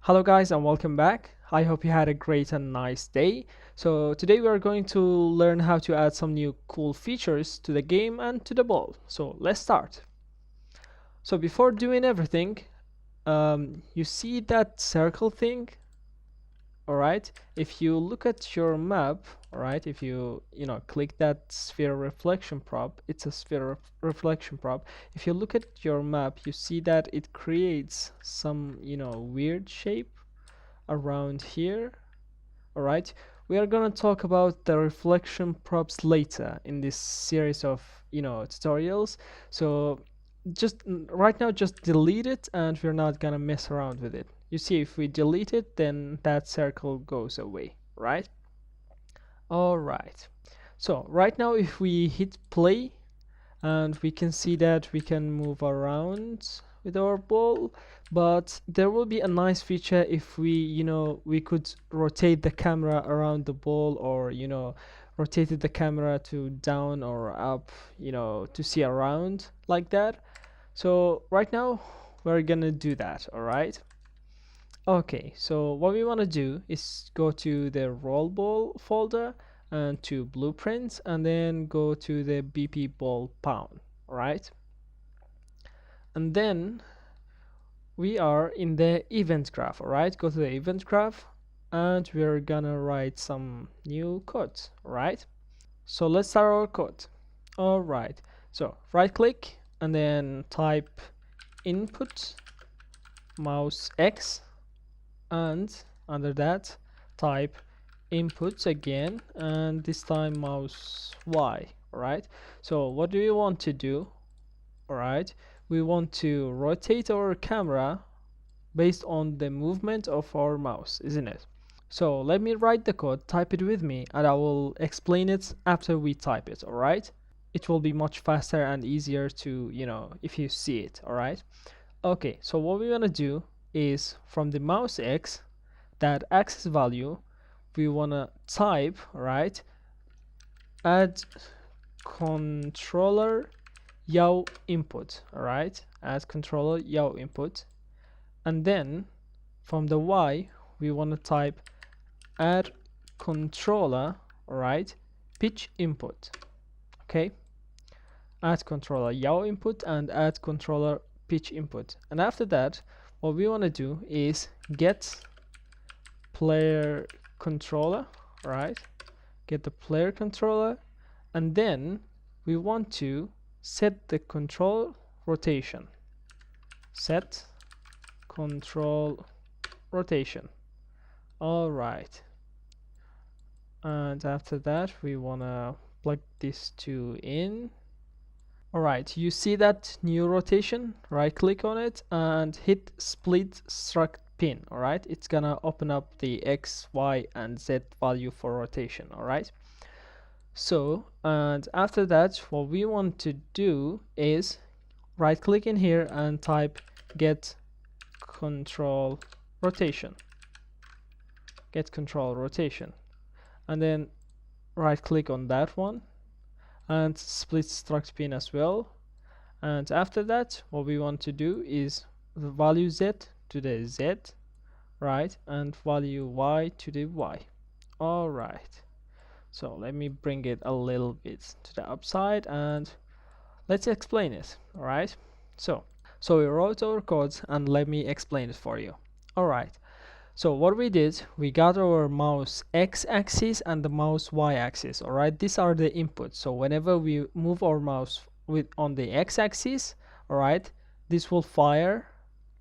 Hello guys and welcome back. I hope you had a great and nice day. So today we are going to learn how to add some new cool features to the game and to the ball. So let's start. So before doing everything, you see that circle thing? Alright, if you look at your map, alright, if you click that sphere reflection prop, it's a sphere reflection prop. If you look at your map, you see that it creates some weird shape around here. All right, we are gonna talk about the reflection props later in this series of tutorials. So just right now, just delete it, and we're not gonna mess around with it. You see, if we delete it, then that circle goes away, right? All right, so right now if we hit play, and we can see that we can move around with our ball, but there will be a nice feature if we could rotate the camera around the ball, or rotated the camera to down or up, to see around like that. So right now we're gonna do that. All right, okay, so what we want to do is go to the roll ball folder and to blueprints, and then go to the BP ball pound. All right, and then we are in the event graph. All right, go to the event graph, and we're gonna write some new code. All right, so let's start our code. All right, so right click and then type input mouse X, and under that type inputs again, and this time mouse Y. All right, so what do we want to do? All right, we want to rotate our camera based on the movement of our mouse, isn't it? So let me write the code, type it with me, and I will explain it after we type it. All right, it will be much faster and easier to if you see it. All right, okay, so what we want to do is from the mouse X, that axis value, we want to type, right, add controller yaw input. All right, add controller yaw input, and then from the Y we want to type add controller, all right, pitch input. Okay, add controller yaw input and add controller pitch input, and after that what we want to do is get player controller. Right, get the player controller, and then we want to set the control rotation. Set control rotation. All right, and after that we want to plug these two in. All right, you see that new rotation? Right click on it and hit split struct pin. All right, it's gonna open up the X, Y, and Z value for rotation. All right, so and after that what we want to do is right click in here and type get control rotation. Get control rotation, and then right click on that one and split struct pin as well. And after that what we want to do is the value Z to the Z, right, and value Y to the Y. All right, so let me bring it a little bit to the upside and let's explain it. All right, so we wrote our codes and let me explain it for you. All right, so what we did, we got our mouse X axis and the mouse Y axis. All right, these are the inputs. So whenever we move our mouse on the X axis, all right, this will fire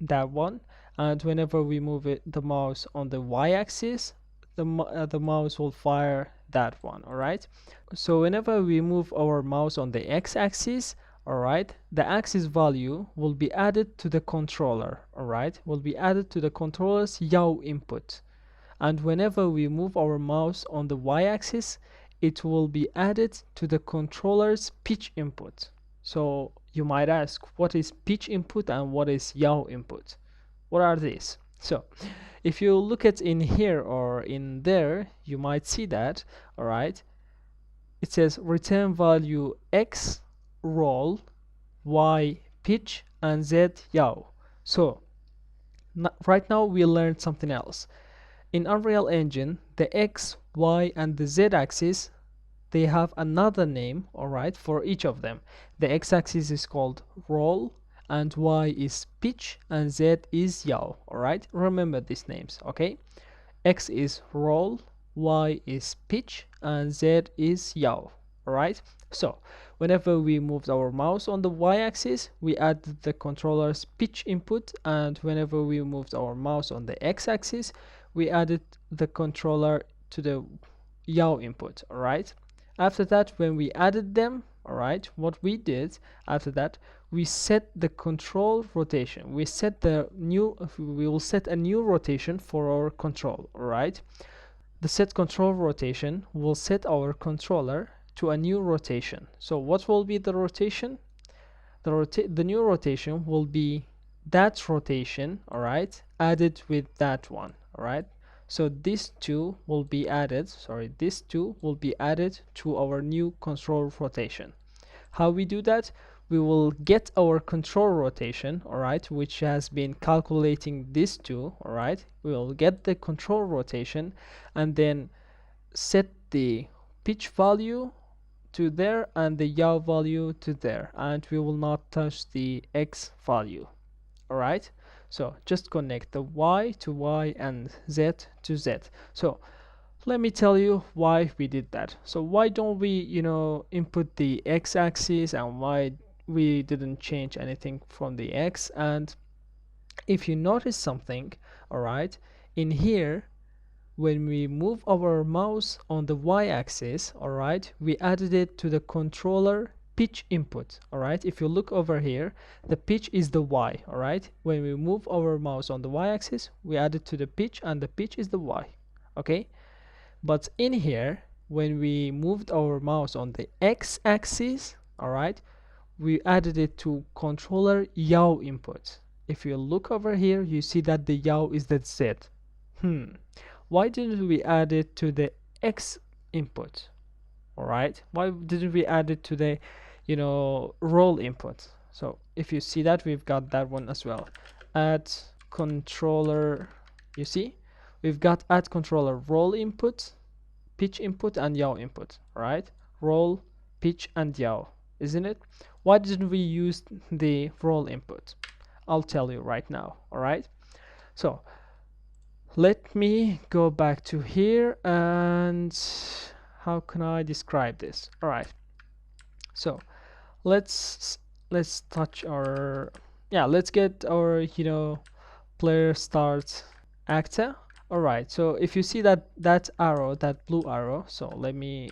that one, and whenever we move the mouse on the Y axis, the mouse will fire that one. All right, so whenever we move our mouse on the X axis, all right, the axis value will be added to the controller. All right, will be added to the controller's yaw input, and whenever we move our mouse on the Y axis, it will be added to the controller's pitch input. So you might ask, what is pitch input and what is yaw input? What are these? So if you look at in here or in there, you might see that, all right, it says return value X roll, Y pitch, and Z yaw. So right now we learned something else. In Unreal Engine, the X, Y, and the Z axis, they have another name, alright, for each of them. The X axis is called roll, and Y is pitch, and Z is yaw, alright? Remember these names, okay? X is roll, Y is pitch, and Z is yaw, alright? So, whenever we moved our mouse on the Y axis, we added the controller's pitch input, and whenever we moved our mouse on the X axis, we added the controller to the yaw input, alright? After that, when we added them, alright, what we did after that, we set the control rotation. We will set a new rotation for our control, alright? The set control rotation will set our controller to a new rotation. So what will be the rotation? The new rotation will be that rotation, alright, added with that one, alright? So these two will be added to our new control rotation. How we do that? We will get our control rotation, alright, which has been calculating these two, alright? We will get the control rotation and then set the pitch value to there and the yaw value to there, and we will not touch the X value, alright? So just connect the Y to Y and Z to Z. So let me tell you why we did that. So why don't we, input the X-axis, and why we didn't change anything from the X? And if you notice something, alright, in here, when we move our mouse on the Y-axis, alright, we added it to the controller pitch input, alright? If you look over here, the pitch is the Y, alright? When we move our mouse on the Y-axis, we add it to the pitch, and the pitch is the Y, okay? But in here, when we moved our mouse on the X-axis, alright, we added it to controller yaw input. If you look over here, you see that the yaw is the Z. Why didn't we add it to the X input? Alright, why didn't we add it to the roll input? So if you see that, we've got that one as well. Add controller, you see, we've got add controller roll input, pitch input, and yaw input, right? Roll, pitch, and yaw, isn't it? Why didn't we use the roll input? I'll tell you right now, alright? So let me go back to here, and how can I describe this? Alright, so let's touch our let's get our player start actor. Alright, so if you see that arrow, that blue arrow, so let me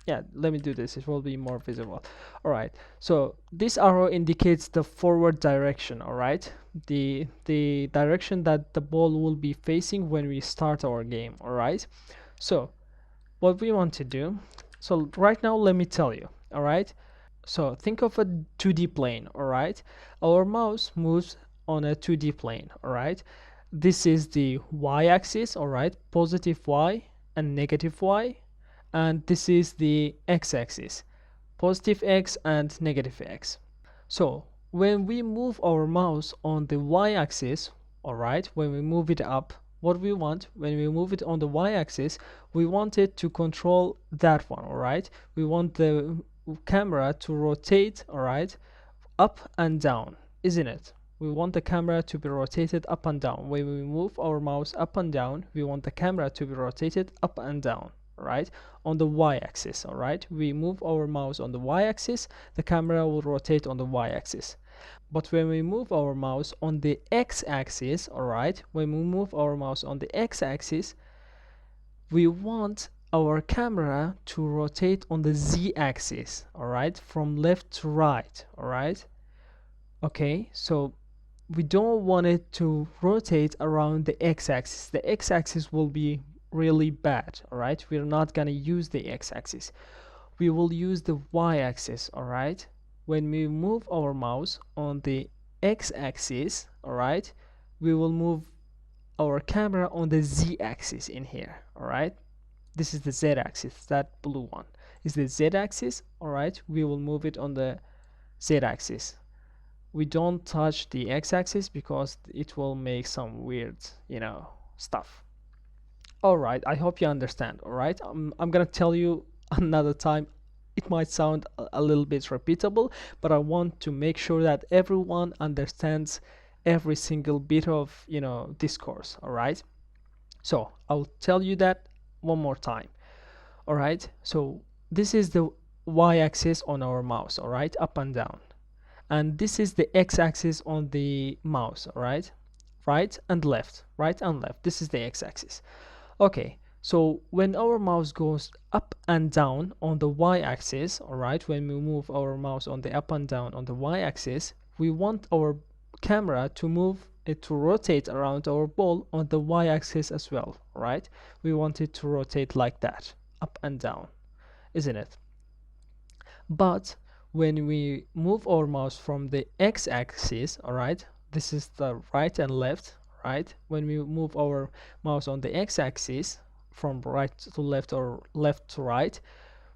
do this, it will be more visible. Alright, so this arrow indicates the forward direction, alright, the direction that the ball will be facing when we start our game. Alright, so what we want to do, so right now let me tell you. Alright, so think of a 2D plane. Alright, our mouse moves on a 2D plane. Alright, this is the Y-axis, alright, positive Y and negative Y, and this is the X-axis, positive X and negative X. So when we move our mouse on the Y-axis, alright, when we move it up, what we want, when we move it on the Y-axis, we want it to control that one, alright? We want the camera to rotate, alright, up and down, isn't it? We want the camera to be rotated up and down. When we move our mouse up and down, we want the camera to be rotated up and down, right? On the Y-axis, alright? We move our mouse on the Y-axis, the camera will rotate on the Y-axis. But when we move our mouse on the X-axis, alright, when we move our mouse on the X-axis, we want our camera to rotate on the Z-axis, alright, from left to right, alright? Okay, so we don't want it to rotate around the X-axis. The X-axis will be really bad, alright? We're not gonna use the X-axis. We will use the Y-axis, alright? When we move our mouse on the X-axis, alright, we will move our camera on the Z-axis in here, alright? This is the Z-axis, that blue one is the Z-axis, alright? We will move it on the Z-axis. we don't touch the x-axis because it will make some weird, stuff. All right, I hope you understand. All right, I'm gonna tell you another time. It might sound a little bit repeatable, but I want to make sure that everyone understands every single bit of, discourse. All right, so I'll tell you that one more time. All right, so this is the y-axis on our mouse. All right, up and down, and this is the x-axis on the mouse. All right, right and left, right and left. This is the x-axis. Okay, so when our mouse goes up and down on the y-axis, all right, when we move our mouse on the up and down on the y-axis, we want our camera to move it to rotate around our ball on the y-axis as well, right? We want it to rotate like that, up and down, isn't it? But when we move our mouse from the x-axis, all right, this is the right and left, right? When we move our mouse on the x-axis from right to left or left to right,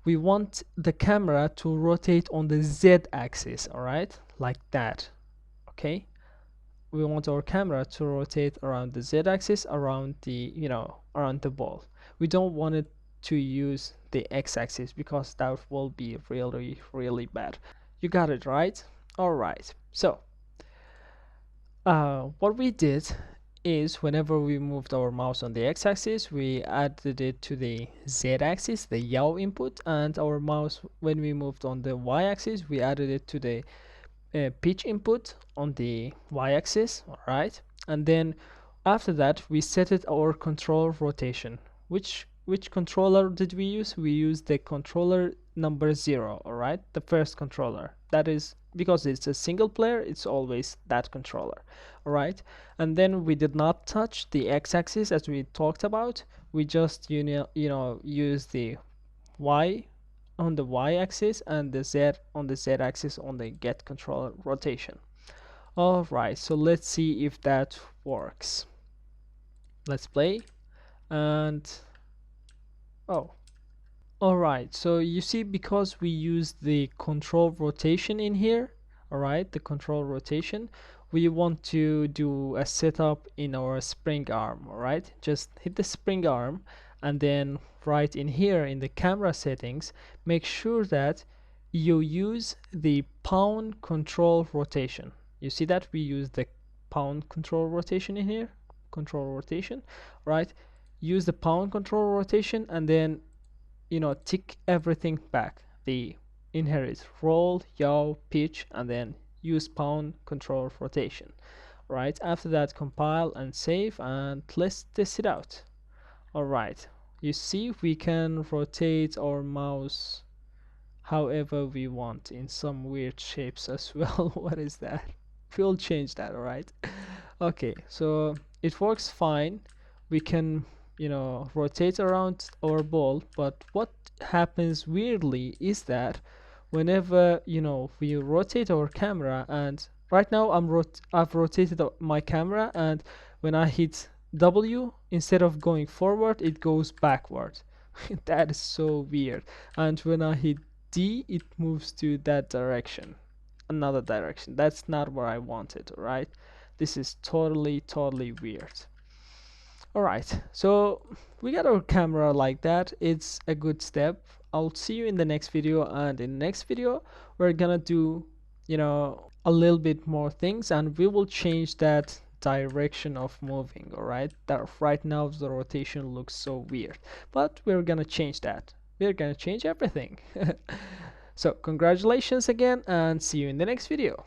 we want the camera to rotate on the z-axis, all right, like that. Okay, we want our camera to rotate around the z-axis, around the, around the ball. We don't want it to use the x-axis because that will be really, really bad. You got it right? All right, so what we did is whenever we moved our mouse on the x-axis, we added it to the z-axis, the yaw input, and our mouse, when we moved on the y-axis, we added it to the pitch input on the y-axis. All right, and then after that we set it our control rotation. Which controller did we use? We used the controller number 0. All right, the first controller. That is because it's a single player, it's always that controller. All right, and then we did not touch the x-axis as we talked about. We just use the y on the y-axis and the z on the z-axis on the get controller rotation. All right, so let's see if that works. Let's play. And oh, all right, so you see, because we use the control rotation in here, all right, the control rotation, we want to do a setup in our spring arm. All right, just hit the spring arm, and then right in here in the camera settings, make sure that you use the pound control rotation. You see that we use the pound control rotation in here, control rotation, right? Use the pound control rotation, and then tick everything back, the inherit, roll, yaw, pitch, and then use pound control rotation. Right, after that compile and save, and let's test it out. All right, you see we can rotate our mouse however we want in some weird shapes as well. What is that? We'll change that. All right. Okay, so it works fine. We can rotate around our ball, but what happens weirdly is that whenever we rotate our camera, and right now I've rotated my camera, and when I hit W, instead of going forward it goes backward. That is so weird. And when I hit D, it moves to that direction, another direction. That's not what I wanted. Right, this is totally weird. All right, so we got our camera like that. It's a good step. I'll see you in the next video, and in the next video we're gonna do a little bit more things, and we will change that direction of moving. All right, that right now the rotation looks so weird, but we're gonna change that. We're gonna change everything. So congratulations again, and see you in the next video.